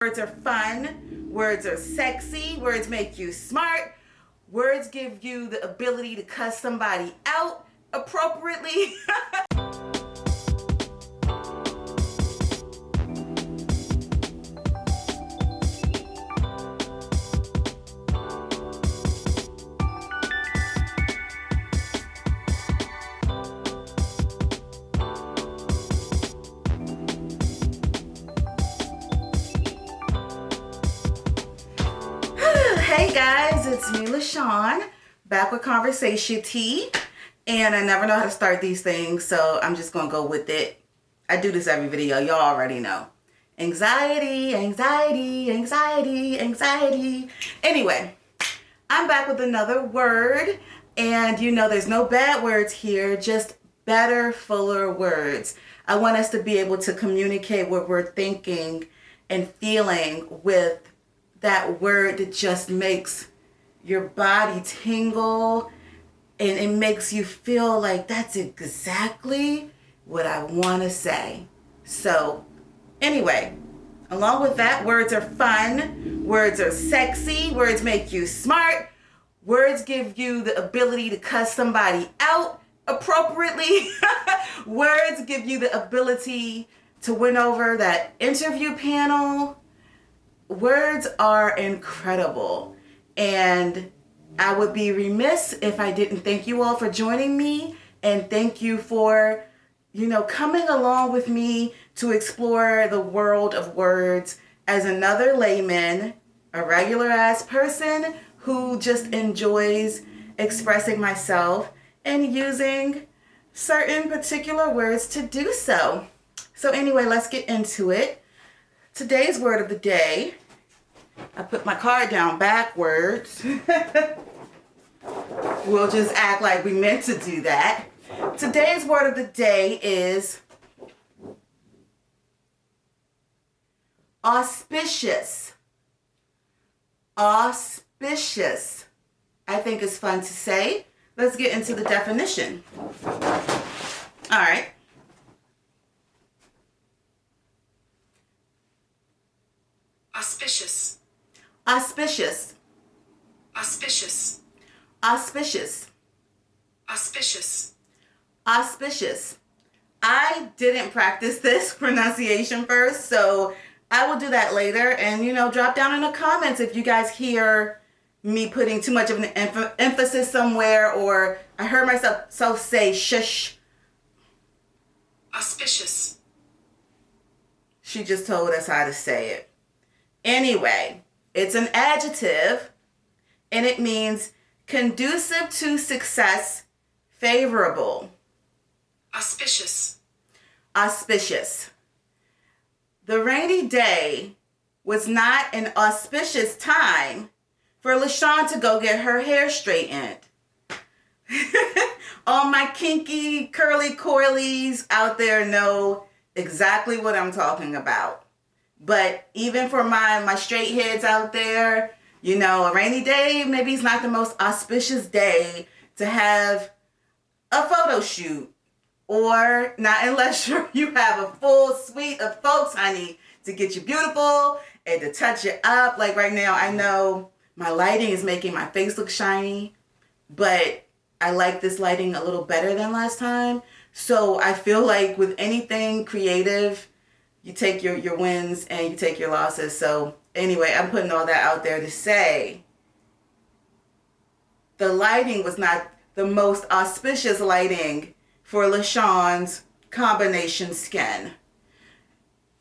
Words are fun, words are sexy, words make you smart, words give you the ability to cuss somebody out appropriately. Hey guys, it's me, LaShawn, back with Conversation Tea, and I never know how to start these things, so I'm just gonna go with it. I do this every video, y'all already know. Anxiety, anxiety, anxiety, anxiety. Anyway, I'm back with another word, and you know there's no bad words here, just better, fuller words. I want us to be able to communicate what we're thinking and feeling with that word that just makes your body tingle and it makes you feel like that's exactly what I want to say. So anyway, along with that, words are fun, words are sexy, words make you smart, words give you the ability to cuss somebody out appropriately, words give you the ability to win over that interview panel. Words are incredible, and I would be remiss if I didn't thank you all for joining me, and thank you for, coming along with me to explore the world of words as another layman, a regular ass person who just enjoys expressing myself and using certain particular words to do so. So anyway, let's get into it. Today's word of the day, I put my card down backwards. We'll just act like we meant to do that. Today's word of the day is auspicious. Auspicious. I think it's fun to say. Let's get into the definition. All right. Auspicious. Auspicious. Auspicious. Auspicious. Auspicious. Auspicious. I didn't practice this pronunciation first, so I will do that later. And, drop down in the comments if you guys hear me putting too much of an emphasis somewhere, or I heard myself say shush. Auspicious. She just told us how to say it. Anyway, it's an adjective, and it means conducive to success, favorable. Auspicious. Auspicious. The rainy day was not an auspicious time for LaShawn to go get her hair straightened. All my kinky, curly coilies out there know exactly what I'm talking about. But even for my straight heads out there, a rainy day maybe it's not the most auspicious day to have a photo shoot. Or not unless you have a full suite of folks, honey, to get you beautiful and to touch it up. Like right now, I know my lighting is making my face look shiny, but I like this lighting a little better than last time. So I feel like with anything creative, you take your wins and you take your losses. So anyway, I'm putting all that out there to say the lighting was not the most auspicious lighting for LaShawn's combination skin.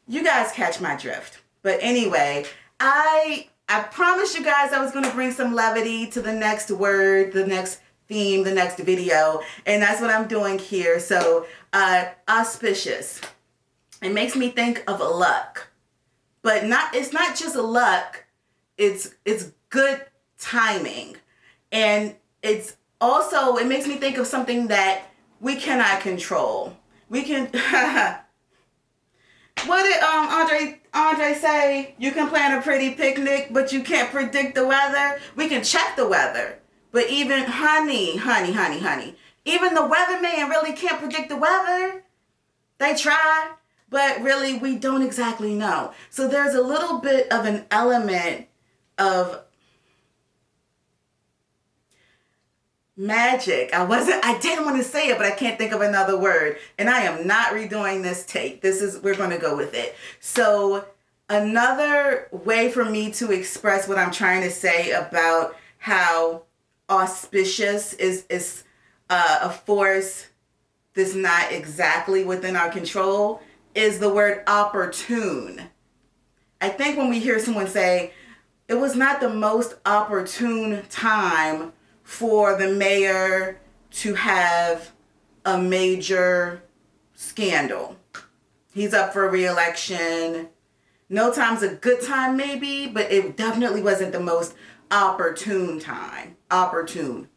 You guys catch my drift. But anyway, I promised you guys I was going to bring some levity to the next word, the next theme, the next video. And that's what I'm doing here. So, auspicious. It makes me think of luck, but it's not just luck. It's good timing, and it makes me think of something that we cannot control. We can. What did Andre say? You can plan a pretty picnic, but you can't predict the weather. We can check the weather, but even honey, even the weatherman really can't predict the weather. They try. but really we don't exactly know. So there's a little bit of an element of magic. I didn't want to say it, but I can't think of another word. And I am not redoing this tape. We're going to go with it. So another way for me to express what I'm trying to say about how auspicious is a force that's not exactly within our control is the word opportune. I think when we hear someone say, it was not the most opportune time for the mayor to have a major scandal. He's up for re-election. No time's a good time maybe, but it definitely wasn't the most opportune time. Opportunistic.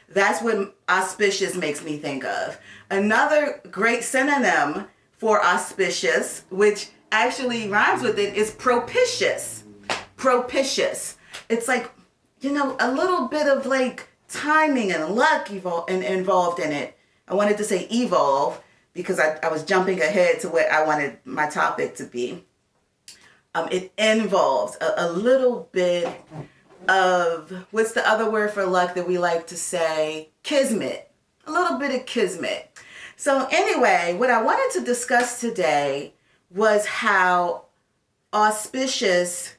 That's what auspicious makes me think of. Another great synonym for auspicious, which actually rhymes with it, is propitious. Propitious. It's like, a little bit of like timing and luck involved in it. I wanted to say evolve because I was jumping ahead to what I wanted my topic to be. It involves a little bit of, what's the other word for luck that we like to say? Kismet. A little bit of kismet. So anyway, what I wanted to discuss today was how auspicious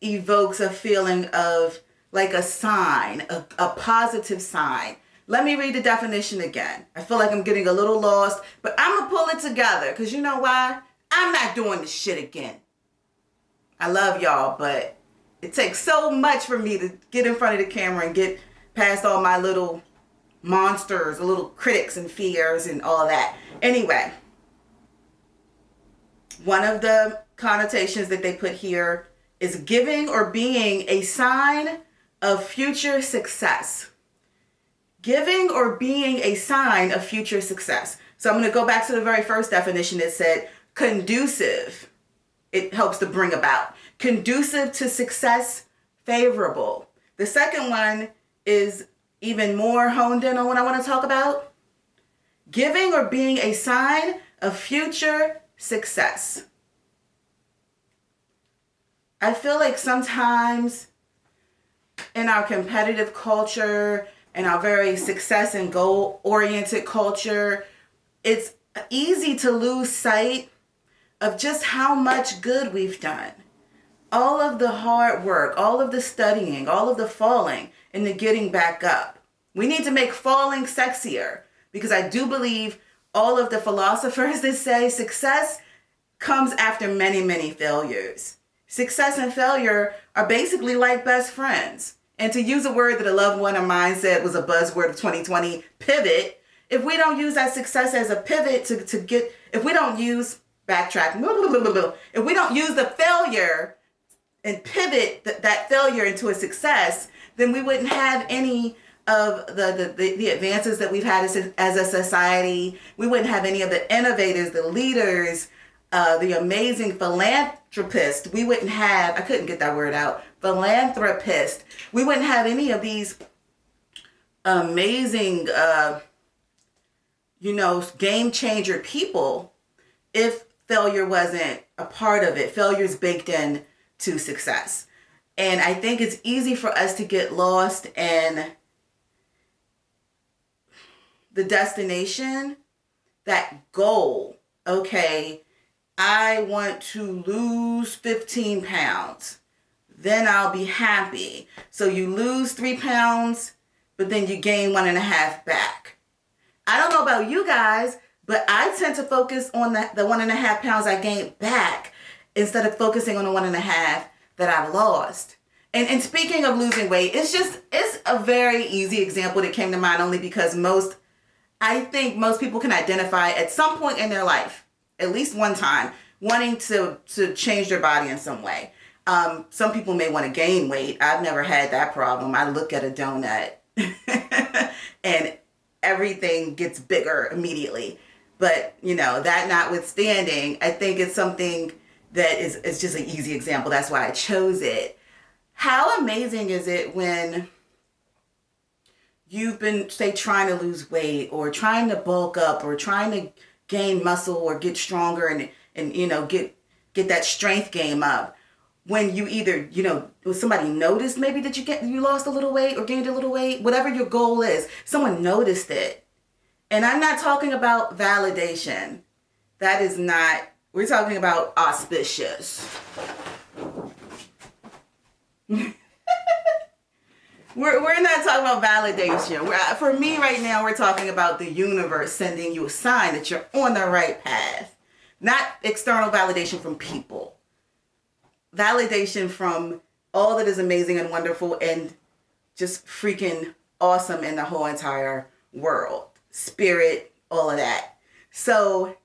evokes a feeling of like a sign, a positive sign. Let me read the definition again. I feel like I'm getting a little lost, but I'm going to pull it together because you know why? I'm not doing this shit again. I love y'all, but it takes so much for me to get in front of the camera and get past all my little monsters, little critics and fears and all that. Anyway, one of the connotations that they put here is giving or being a sign of future success. Giving or being a sign of future success. So I'm going to go back to the very first definition that said conducive. It helps to bring about. Conducive to success, favorable. The second one is even more honed in on what I want to talk about. Giving or being a sign of future success. I feel like sometimes in our competitive culture and our very success and goal-oriented culture, it's easy to lose sight of just how much good we've done. All of the hard work, all of the studying, all of the falling, and the getting back up. We need to make falling sexier because I do believe all of the philosophers that say success comes after many, many failures. Success and failure are basically like best friends. And to use a word that a loved one of mine said was a buzzword of 2020, pivot. If we don't use that success as a pivot if we don't use the failure and pivot that failure into a success, then we wouldn't have any of the advances that we've had as a society. We wouldn't have any of the innovators, the leaders, the amazing philanthropist. We wouldn't have, I couldn't get that word out, philanthropist. We wouldn't have any of these amazing, game changer people if failure wasn't a part of it. Failure's baked in to success. And I think it's easy for us to get lost in the destination, that goal. Okay, I want to lose 15 pounds. Then I'll be happy. So you lose 3 pounds, but then you gain 1.5 back. I don't know about you guys, but I tend to focus on the 1.5 pounds I gained back instead of focusing on the 1.5 that I lost. And speaking of losing weight, it's a very easy example that came to mind only because I think most people can identify at some point in their life, at least one time, wanting to change their body in some way. Some people may want to gain weight. I've never had that problem. I look at a donut and everything gets bigger immediately. But, that notwithstanding, I think it's something that is just an easy example. That's why I chose it. How amazing is it when you've been, say, trying to lose weight or trying to bulk up or trying to gain muscle or get stronger and you know, get that strength game up. When you either, you know, somebody noticed maybe that you lost a little weight or gained a little weight, whatever your goal is, someone noticed it. And I'm not talking about validation. That is not, we're talking about auspicious. We're not talking about validation. For me right now, we're talking about the universe sending you a sign that you're on the right path. Not external validation from people. Validation from all that is amazing and wonderful and just freaking awesome in the whole entire world. Spirit, all of that. So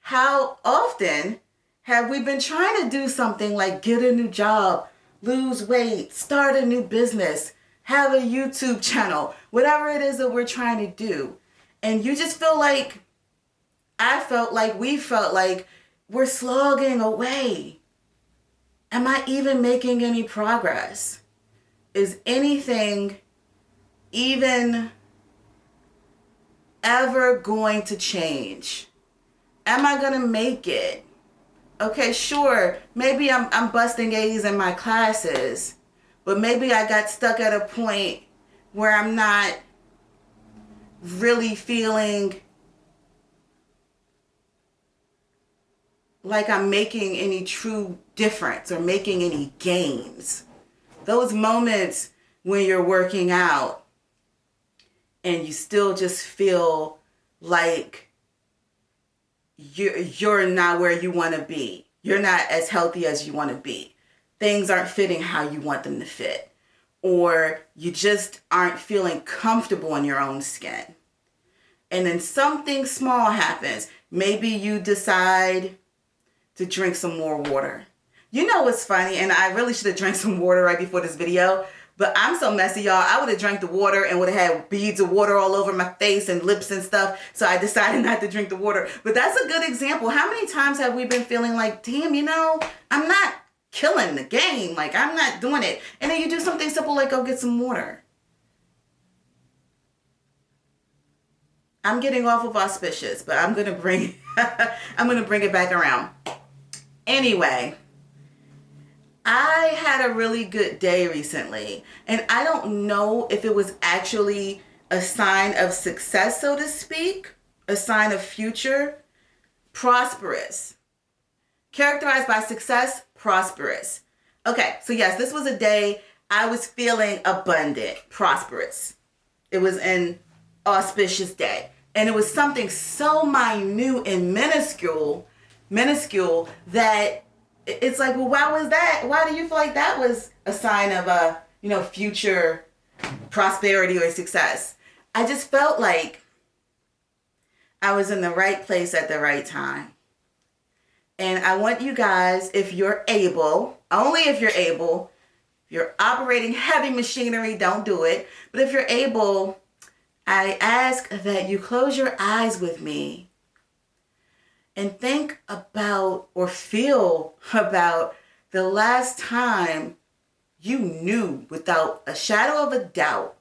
how often have we been trying to do something like get a new job, lose weight, start a new business, have a YouTube channel, whatever it is that we're trying to do. And you just feel like, we felt like we're slogging away. Am I even making any progress? Is anything even ever going to change? Am I going to make it? Okay, sure, maybe I'm busting A's in my classes, but maybe I got stuck at a point where I'm not really feeling like I'm making any true difference or making any gains. Those moments when you're working out and you still just feel like you're not where you want to be. You're not as healthy as you want to be. Things aren't fitting how you want them to fit. Or you just aren't feeling comfortable in your own skin. And then something small happens. Maybe you decide to drink some more water. You know what's funny? And I really should have drank some water right before this video. But I'm so messy, y'all. I would have drank the water and would have had beads of water all over my face and lips and stuff. So I decided not to drink the water. But that's a good example. How many times have we been feeling like, damn, you know, I'm not killing the game. Like, I'm not doing it. And then you do something simple like go get some water. I'm getting off of auspicious, but I'm going to bring it back around. Anyway, I had a really good day recently, and I don't know if it was actually a sign of success, so to speak, a sign of future, prosperous, characterized by success, prosperous. Okay, so yes, this was a day I was feeling abundant, prosperous. It was an auspicious day, and it was something so minute and minuscule that it's like, well, why was that? Why do you feel like that was a sign of a, you know, future prosperity or success? I just felt like I was in the right place at the right time. And I want you guys, if you're able, only if you're able, if you're operating heavy machinery, don't do it. But if you're able, I ask that you close your eyes with me and think about or feel about the last time you knew without a shadow of a doubt,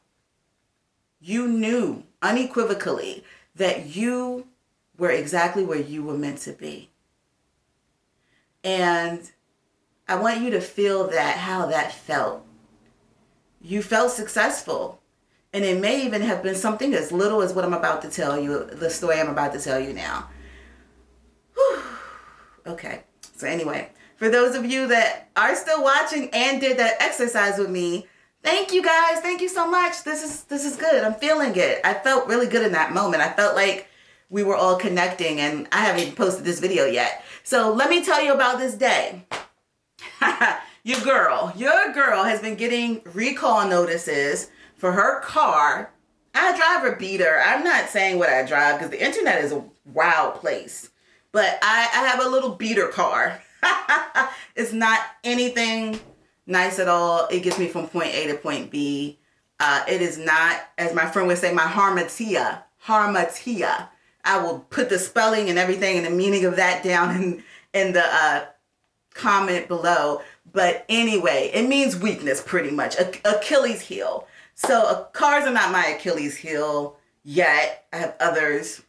you knew unequivocally that you were exactly where you were meant to be. And I want you to feel that, how that felt. You felt successful. And it may even have been something as little as what I'm about to tell you, the story I'm about to tell you now. Whew. Okay, so anyway, for those of you that are still watching and did that exercise with me, thank you guys. Thank you so much. This is good. I'm feeling it. I felt really good in that moment. I felt like we were all connecting, and I haven't even posted this video yet. So let me tell you about this day. Your girl has been getting recall notices for her car. I drive a beater. I'm not saying what I drive because the internet is a wild place. But I have a little beater car. It's not anything nice at all. It gets me from point A to point B. It is not, as my friend would say, my Hamartia. Hamartia. I will put the spelling and everything and the meaning of that down in the comment below. But anyway, it means weakness pretty much. Achilles heel. So cars are not my Achilles heel yet. I have others,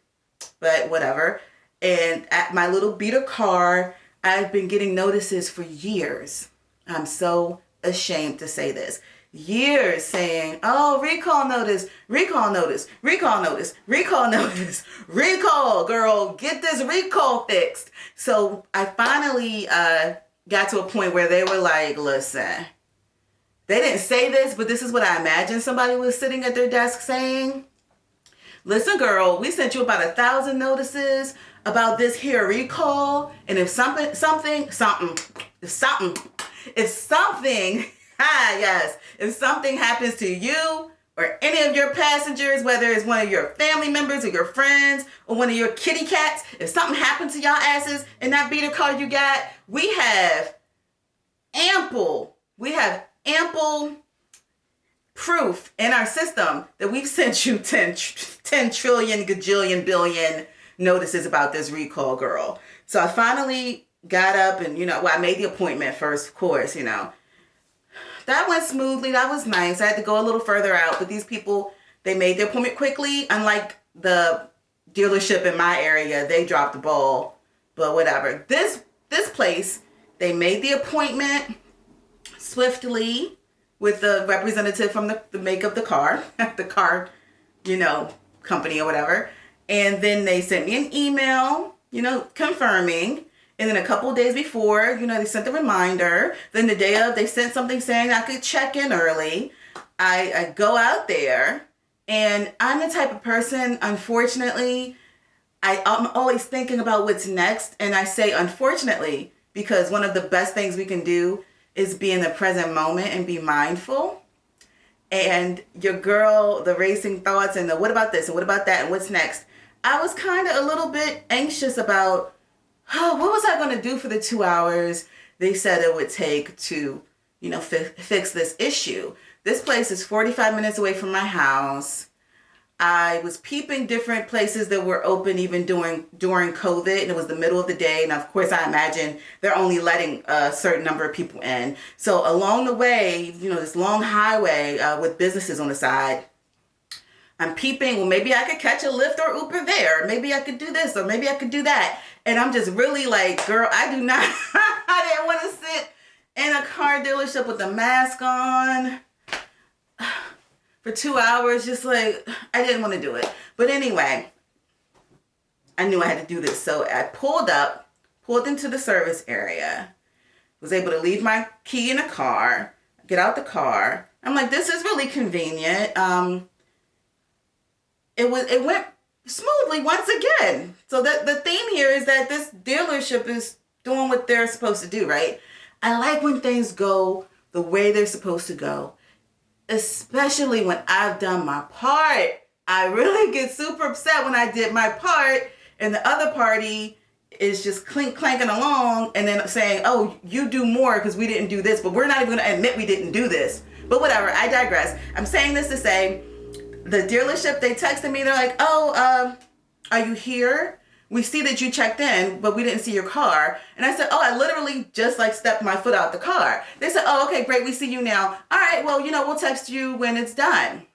but whatever. And at my little beater car, I've been getting notices for years. I'm so ashamed to say this. Years saying, oh, recall notice, recall notice, recall notice, recall notice, recall, girl, get this recall fixed. So I finally got to a point where they were like, listen, they didn't say this, but this is what I imagine somebody was sitting at their desk saying. Listen, girl, we sent you about 1,000 notices about this here recall. And if something, if something happens to you or any of your passengers, whether it's one of your family members or your friends or one of your kitty cats, if something happens to y'all asses in that beater car you got, we have ample proof in our system that we've sent you 10 trillion, gajillion, billion notices about this recall, girl. So I finally got up and, I made the appointment first, of course, That went smoothly. That was nice. I had to go a little further out, but these people, they made their appointment quickly. Unlike the dealership in my area, they dropped the ball, but whatever. This place, they made the appointment swiftly with the representative from the make of the car, the car, company or whatever. And then they sent me an email, confirming. And then a couple of days before, they sent the reminder. Then the day of, they sent something saying I could check in early. I go out there, and I'm the type of person, unfortunately, I'm always thinking about what's next. And I say unfortunately, because one of the best things we can do is be in the present moment and be mindful. And your girl, the racing thoughts and the what about this and what about that and what's next. I was kind of a little bit anxious about, what was I going to do for the 2 hours they said it would take to, fix this issue. This place is 45 minutes away from my house. I was peeping different places that were open even during COVID, and it was the middle of the day. And of course, I imagine they're only letting a certain number of people in. So along the way, this long highway with businesses on the side, I'm peeping, well, maybe I could catch a Lyft or Uber there. Maybe I could do this or maybe I could do that. And I'm just really like, girl, I didn't want to sit in a car dealership with a mask on for 2 hours. Just like, I didn't want to do it. But anyway, I knew I had to do this. So I pulled into the service area, was able to leave my key in the car, get out the car. I'm like, this is really convenient. It went smoothly once again. So the theme here is that this dealership is doing what they're supposed to do, right? I like when things go the way they're supposed to go, especially when I've done my part. I really get super upset when I did my part and the other party is just clanking along and then saying, oh, you do more because we didn't do this, but we're not even going to admit we didn't do this. But whatever, I digress. I'm saying this to say, the dealership, they texted me, they're like, oh, are you here? We see that you checked in, but we didn't see your car. And I said, oh, I literally just stepped my foot out the car. They said, oh, okay, great, we see you now. All right, well, we'll text you when it's done.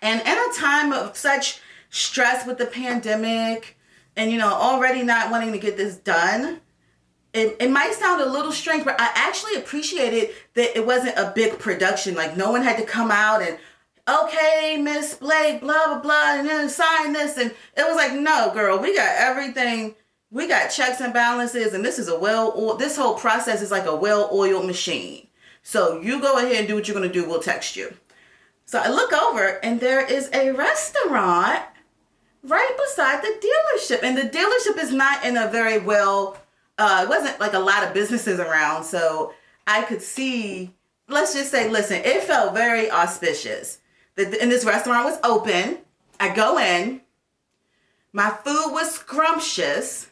And in a time of such stress with the pandemic and, already not wanting to get this done, it might sound a little strange, but I actually appreciated that it wasn't a big production. Like no one had to come out and, okay, Miss Blake, blah, blah, blah, and then sign this. And it was like, no, girl, we got everything. We got checks and balances. And this is this whole process is like a well-oiled machine. So you go ahead and do what you're going to do. We'll text you. So I look over and there is a restaurant right beside the dealership. And the dealership is not in a very it wasn't like a lot of businesses around. So I could see, let's just say, listen, it felt very auspicious. And this restaurant was open. I go in. My food was scrumptious.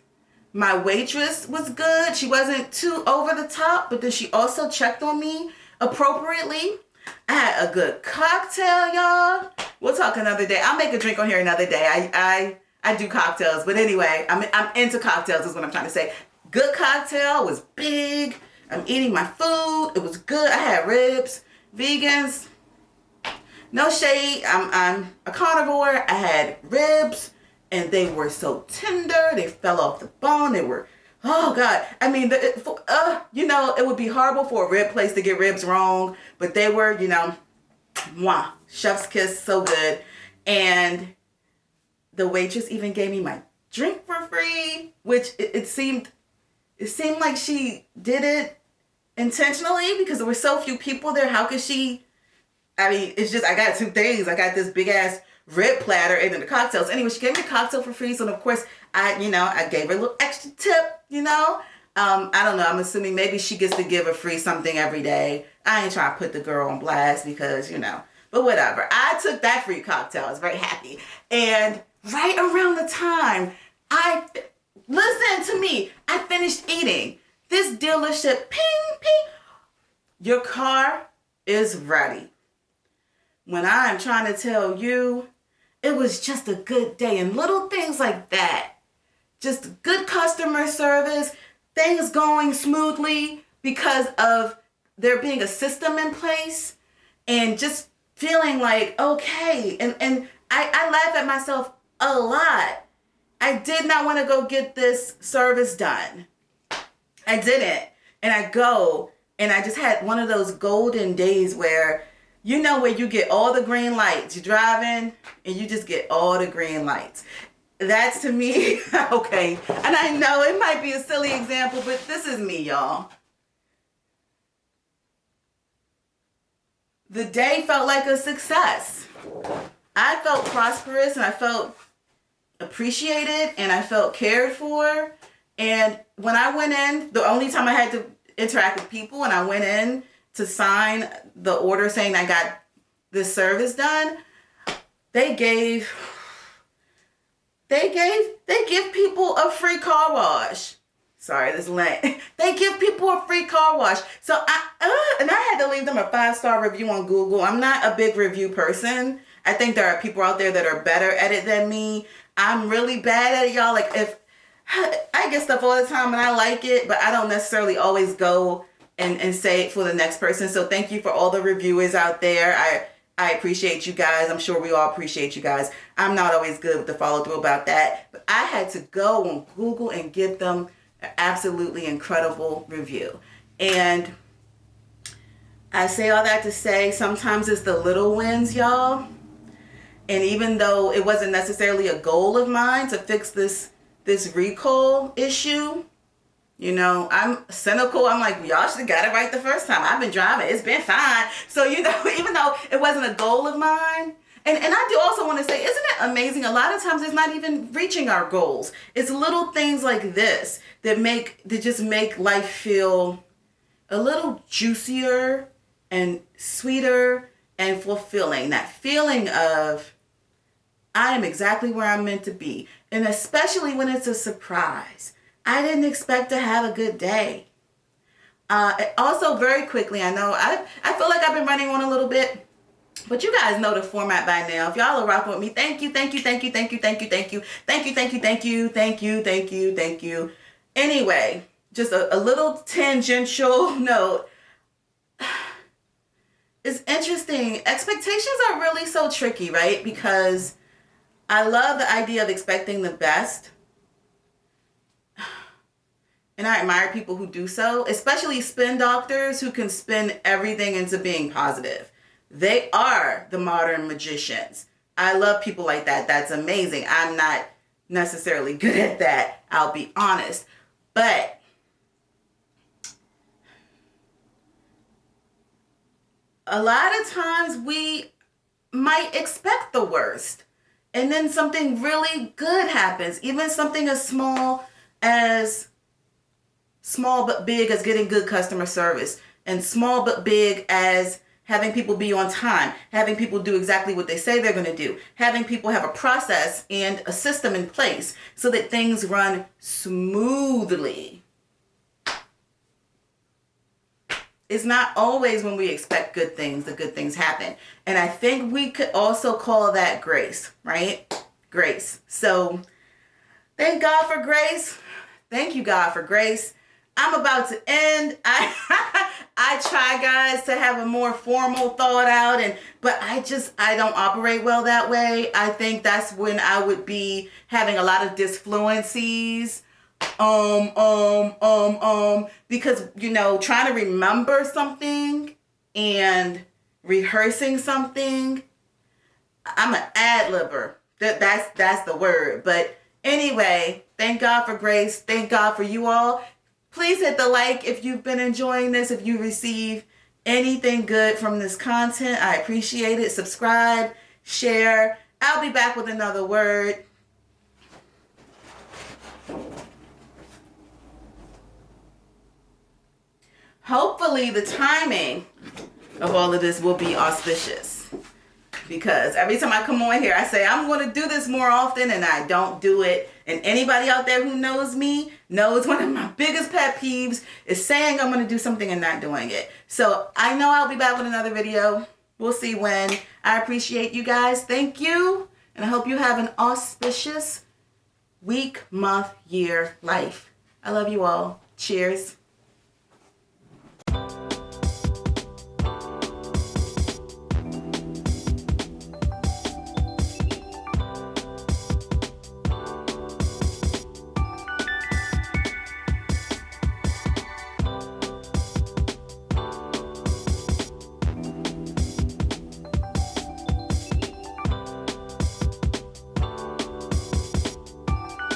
My waitress was good. She wasn't too over the top, but then she also checked on me appropriately. I had a good cocktail, y'all. We'll talk another day. I'll make a drink on here another day. I do cocktails, but anyway, I'm into cocktails is what I'm trying to say. Good cocktail, was big. I'm eating my food. It was good. I had ribs. Vegans. No shade. I'm a carnivore. I had ribs. and they were so tender. They fell off the bone. They were, oh God. I mean, you know, it would be horrible for a rib place to get ribs wrong, but they were, you know, mwah, chef's kiss, so good. And the waitress even gave me my drink for free, which it seemed like she did it intentionally because there were so few people there. How could she? I mean, it's just, I got two things. I got this big ass rib platter and then the cocktails. Anyway, she gave me a cocktail for free. So of course I gave her a little extra tip, you know. I don't know. I'm assuming maybe she gets to give a free something every day. I ain't trying to put the girl on blast because, you know, but whatever. I took that free cocktail. I was very happy. And right around the time listen to me, I finished eating. This dealership, ping, ping. Your car is ready. When I'm trying to tell you, it was just a good day. And little things like that. Just good customer service. Things going smoothly because of there being a system in place. And just feeling like, okay. And I laugh at myself a lot. I did not want to go get this service done. I didn't. And I go, and I just had one of those golden days where, you know, where you get all the green lights. You're driving, and you just get all the green lights. That's to me, okay. And I know it might be a silly example, but this is me, y'all. The day felt like a success. I felt prosperous, and I felt appreciated, and I felt cared for. And when I went in, the only time I had to interact with people, and I went in to sign the order saying I got this service done, they give people a free car wash. Sorry, this is lame. They give people a free car wash. So I had to leave them a 5-star review on Google. I'm not a big review person. I think there are people out there that are better at it than me. I'm really bad at it, y'all. Like, if I get stuff all the time and I like it, but I don't necessarily always go and say it for the next person. So thank you for all the reviewers out there. I appreciate you guys. I'm sure we all appreciate you guys. I'm not always good with the follow through about that, but I had to go on Google and give them an absolutely incredible review. And I say all that to say sometimes it's the little wins, y'all. And even though it wasn't necessarily a goal of mine to fix this recall issue, you know, I'm cynical. I'm like, y'all should have got it right the first time. I've been driving. It's been fine. So, you know, even though it wasn't a goal of mine. And I do also want to say, isn't it amazing? A lot of times it's not even reaching our goals. It's little things like this that just make life feel a little juicier and sweeter and fulfilling. That feeling of, I am exactly where I'm meant to be. And especially when it's a surprise. I didn't expect to have a good day. Also, very quickly, I know I feel like I've been running on a little bit, but you guys know the format by now. If y'all are rocking with me, thank you, thank you, thank you, thank you, thank you, thank you, thank you, thank you, thank you, thank you, thank you, thank you. Anyway, just a little tangential note. It's interesting. Expectations are really so tricky, right? Because I love the idea of expecting the best. And I admire people who do so, especially spin doctors who can spin everything into being positive. They are the modern magicians. I love people like that. That's amazing. I'm not necessarily good at that, I'll be honest. But a lot of times we might expect the worst. And then something really good happens. Even something as small but big as getting good customer service, and small but big as having people be on time, having people do exactly what they say they're going to do, having people have a process and a system in place so that things run smoothly. It's not always when we expect good things, the good things happen. And I think we could also call that grace, right? Grace. So thank God for grace. Thank you, God, for grace. I'm about to end. I try, guys, to have a more formal thought out, but I don't operate well that way. I think that's when I would be having a lot of disfluencies. Because, you know, trying to remember something and rehearsing something, I'm an ad-libber. That's the word. But anyway, thank God for grace. Thank God for you all. Please hit the like if you've been enjoying this. If you receive anything good from this content, I appreciate it. Subscribe, share. I'll be back with another word. Hopefully the timing of all of this will be auspicious, because every time I come on here, I say I'm going to do this more often and I don't do it. And anybody out there who knows me knows one of my biggest pet peeves is saying I'm going to do something and not doing it. So I know I'll be back with another video. We'll see when. I appreciate you guys. Thank you. And I hope you have an auspicious week, month, year, life. I love you all. Cheers.